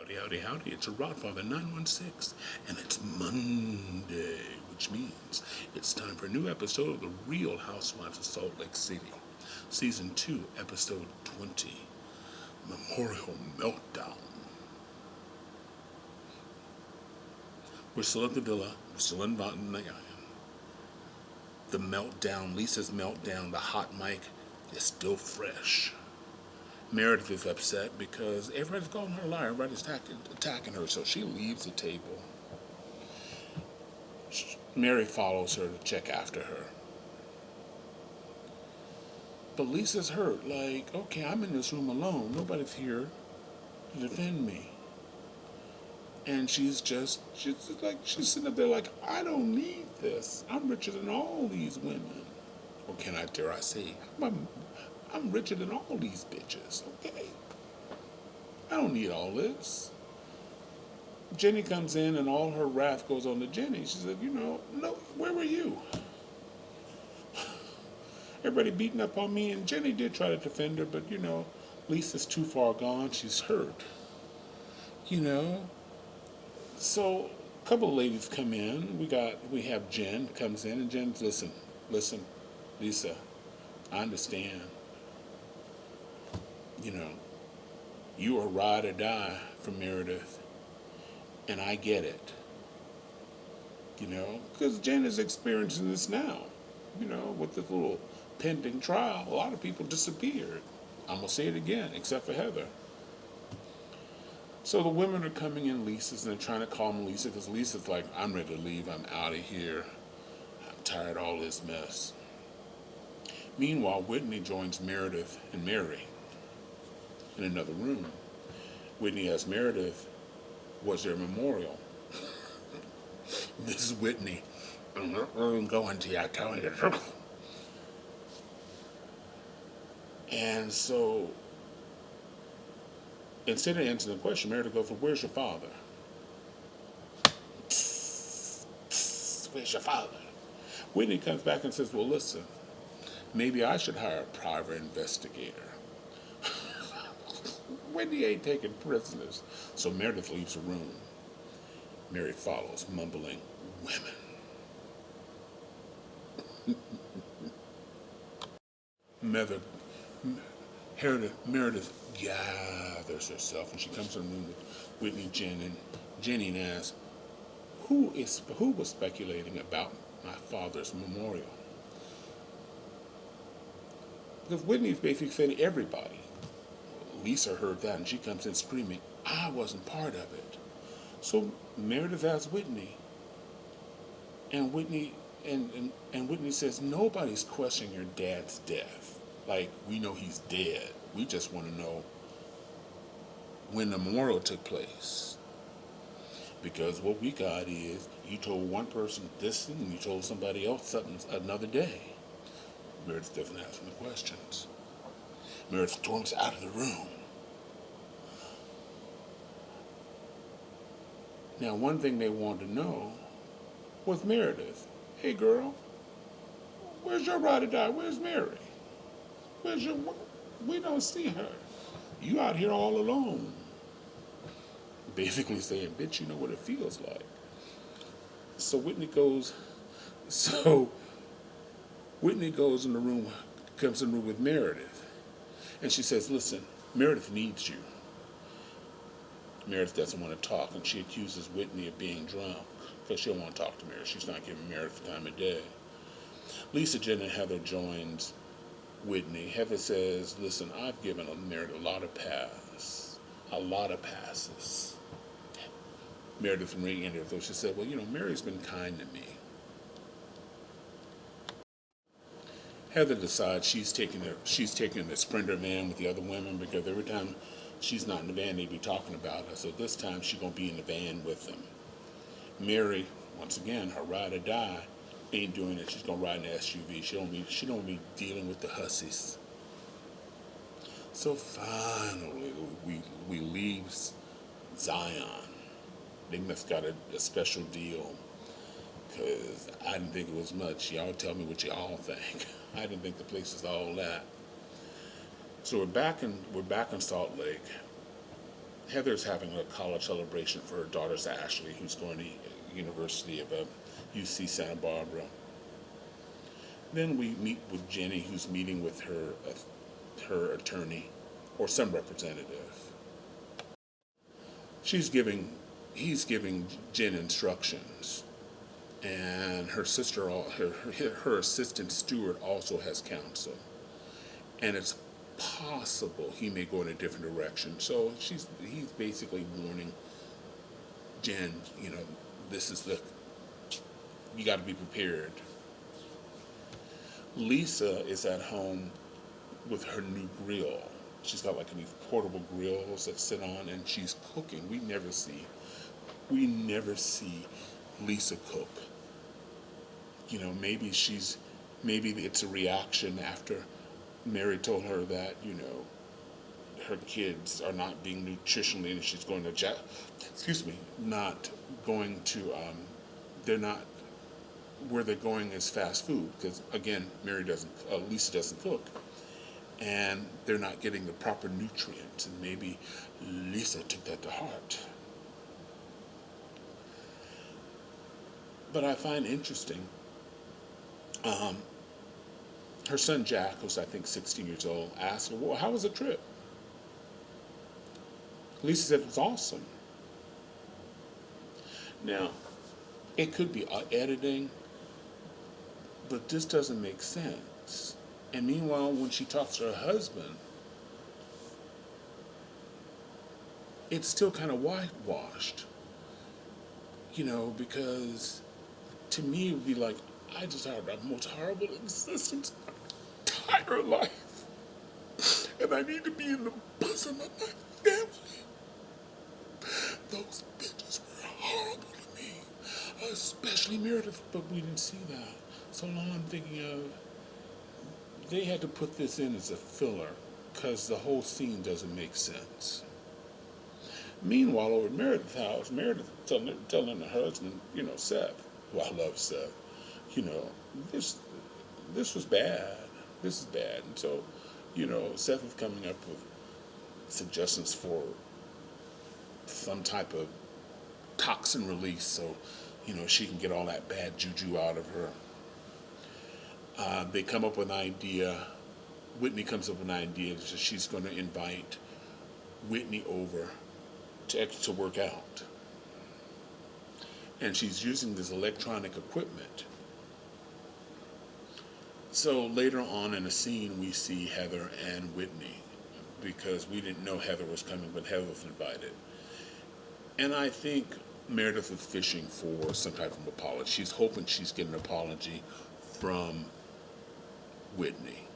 Howdy, howdy, howdy. It's a Rodfather 916, and it's Monday, which means it's time for a new episode of The Real Housewives of Salt Lake City, Season 2, Episode 20, Memorial Meltdown. We're still at the villa. We're still in the meltdown, Lisa's meltdown, the hot mic is still fresh. Meredith is upset because everybody's calling her a liar. Everybody's attacking her, so she leaves the table. Mary follows her to check after her. But Lisa's hurt. Like, okay, I'm in this room alone. Nobody's here to defend me. And she's sitting up there like, I don't need this. I'm richer than all these women. Or dare I say, I'm richer than all these bitches, okay? I don't need all this. Jenny comes in and all her wrath goes on to Jenny. She said, no, where were you? Everybody beating up on me, and Jenny did try to defend her, but, Lisa's too far gone. She's hurt. So a couple of ladies come in. We have Jen comes in, and Jen's, listen, Lisa, I understand. You are ride or die for Meredith, and I get it. Because Jen is experiencing this now. With this little pending trial, a lot of people disappeared. I'm going to say it again, except for Heather. So the women are coming in Lisa's, and they're trying to calm Lisa, because Lisa's like, I'm ready to leave. I'm out of here. I'm tired of all this mess. Meanwhile, Whitney joins Meredith and Mary in another room. Whitney asks Meredith, was there a memorial? This is Whitney. I'm not going to, I tell you. And so, instead of answering the question, Meredith goes, well, where's your father? Where's your father? Whitney comes back and says, well, listen, maybe I should hire a private investigator. Whitney ain't taking prisoners. So Meredith leaves the room. Mary follows, mumbling, women. Meredith gathers herself, and she comes to the room with Whitney, Jenny, and asks, who was speculating about my father's memorial? Because Whitney's basically saying everybody. Lisa heard that, and she comes in screaming, I wasn't part of it. So Meredith asks Whitney, and Whitney says, nobody's questioning your dad's death. Like, we know he's dead. We just want to know when the memorial took place. Because what we got is, you told one person this thing, and you told somebody else something another day. Meredith doesn't ask any questions. Meredith storms out of the room. Now, one thing they wanted to know was Meredith. Hey, girl, where's your ride or die? Where's Mary? We don't see her. You out here all alone. Basically saying, bitch, you know what it feels like. So Whitney goes in the room, comes in the room with Meredith. And she says, listen, Meredith needs you. Meredith doesn't want to talk, and she accuses Whitney of being drunk because she don't want to talk to Meredith. She's not giving Meredith the time of day. Lisa, Jen, and Heather joins Whitney. Heather says, listen, I've given Meredith a lot of passes. Meredith re-entered, though she said, well, Mary's been kind to me. Heather decides she's taking the Sprinter van with the other women, because every time she's not in the van, they be talking about her. So this time she's going to be in the van with them. Mary, once again, her ride or die, ain't doing it. She's going to ride in the SUV. She don't be dealing with the hussies. So finally, we leave Zion. They must got a special deal, because I didn't think it was much. Y'all tell me what y'all think. I didn't think the place was all that. So we're back in Salt Lake, Heather's having a college celebration for her daughter's Ashley, who's going to University of UC Santa Barbara. Then we meet with Jenny, who's meeting with her attorney or some representative. He's giving Jen instructions, and her sister, her assistant steward, also has counsel, and it's possible he may go in a different direction. So he's basically warning Jen, you got to be prepared. Lisa is at home with her new grill. She's got like these portable grills that sit on, and she's cooking. We never see Lisa cook. Maybe it's a reaction after Mary told her that, her kids are not being nutritionally, and she's going to, not going to, they're not, where they're going is fast food, because again, Lisa doesn't cook, and they're not getting the proper nutrients, and maybe Lisa took that to heart. But I find interesting, her son Jack, who's I think 16 years old, asked her, well, how was the trip? Lisa said it was awesome. Now, it could be editing, but this doesn't make sense. And meanwhile, when she talks to her husband, it's still kind of whitewashed. Because to me it would be like, I just had the most horrible existence of my entire life. And I need to be in the bosom of my family. Those bitches were horrible to me, especially Meredith, but we didn't see that. So now I'm thinking of, they had to put this in as a filler, because the whole scene doesn't make sense. Meanwhile, over at Meredith's house, Meredith telling her husband, Seth, who I love Seth, this was bad. This is bad. And so, Seth is coming up with suggestions for some type of toxin release so, she can get all that bad juju out of her. They come up with an idea. Whitney comes up with an idea that she's going to invite Whitney over to work out. And she's using this electronic equipment. So later on in the scene, we see Heather and Whitney, because we didn't know Heather was coming, but Heather was invited. And I think Meredith is fishing for some type of apology. She's hoping she's getting an apology from Whitney.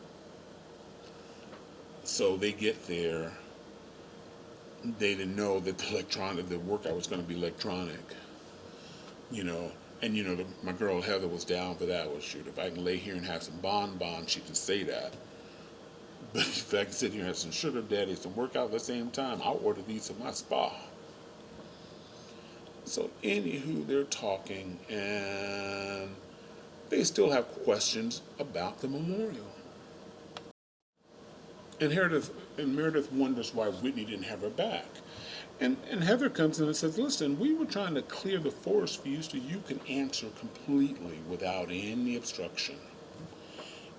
So they get there. They didn't know that the workout was going to be electronic. And my girl Heather was down for that. Well, shoot, if I can lay here and have some bonbons, she can say that. But if I can sit here and have some sugar daddies and work out at the same time, I'll order these at my spa. So anywho, they're talking, and they still have questions about the memorial. And Meredith wonders why Whitney didn't have her back. And Heather comes in and says, listen, we were trying to clear the forest for you so you can answer completely without any obstruction.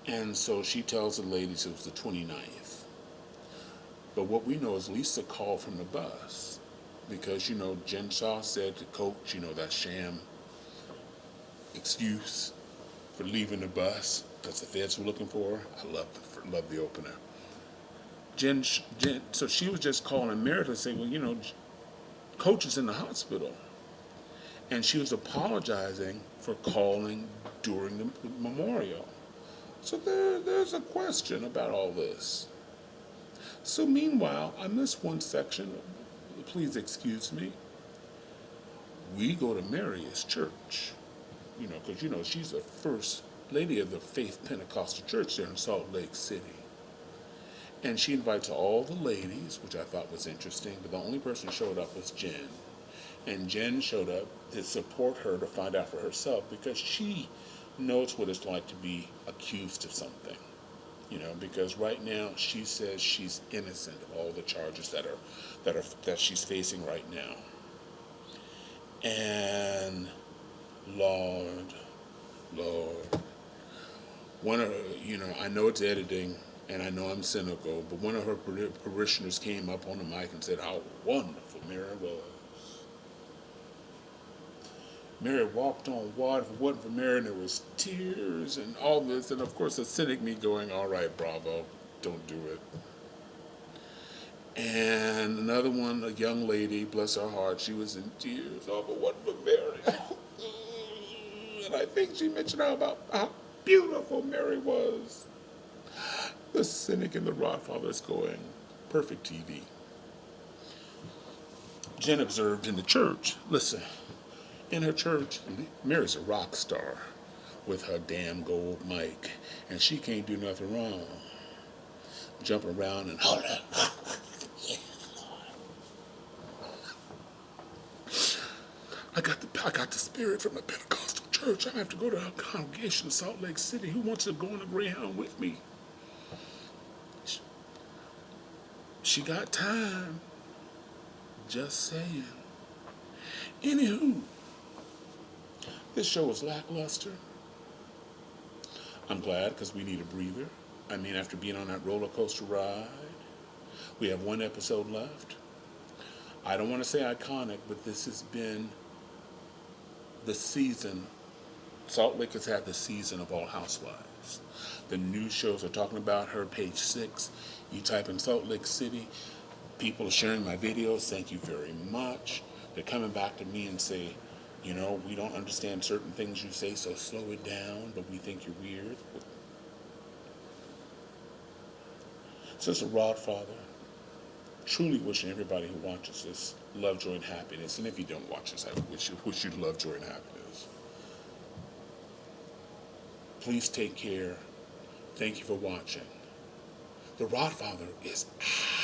And so she tells the ladies it was the 29th. But what we know is Lisa called from the bus. Because, Jen Shaw said to Coach, that sham excuse for leaving the bus because the feds were looking for her. I love the opener. Jen, so she was just calling Meredith saying, well, Coach is in the hospital. And she was apologizing for calling during the memorial. So there's a question about all this. So meanwhile, I missed one section. Please excuse me. We go to Mary's church, because, she's the first lady of the Faith Pentecostal Church there in Salt Lake City. And she invites all the ladies, which I thought was interesting, but the only person who showed up was Jen. And Jen showed up to support her to find out for herself, because she knows what it's like to be accused of something. because right now she says she's innocent of all the charges that she's facing right now. And Lord, Lord, one of I know it's editing, and I know I'm cynical, but one of her parishioners came up on the mic and said how wonderful Mary was. Mary walked on water. If it wasn't for Mary, there was tears and all this, and of course the cynic me going, all right, bravo, don't do it. And another one, a young lady, bless her heart, she was in tears. Oh, but what for Mary? And I think she mentioned how beautiful Mary was. The cynic and the Rodfather is going, perfect TV. Jen observed in the church, listen, in her church, Mary's a rock star with her damn gold mic, and she can't do nothing wrong. Jumping around and hollering. I got the spirit from the Pentecostal church. I have to go to a congregation in Salt Lake City. Who wants to go on a Greyhound with me? She got time. Just saying. Anywho, this show was lackluster. I'm glad because we need a breather. I mean, after being on that roller coaster ride, we have one episode left. I don't want to say iconic, but this has been the season. Salt Lake has had the season of All Housewives. The news shows are talking about her, page 6. You type in Salt Lake City, people are sharing my videos. Thank you very much. They're coming back to me and say, we don't understand certain things you say, so slow it down, but we think you're weird. Sister Rodfather, truly wishing everybody who watches this love, joy, and happiness. And if you don't watch this, I wish you love, joy, and happiness. Please take care. Thank you for watching. The Rodfather is out.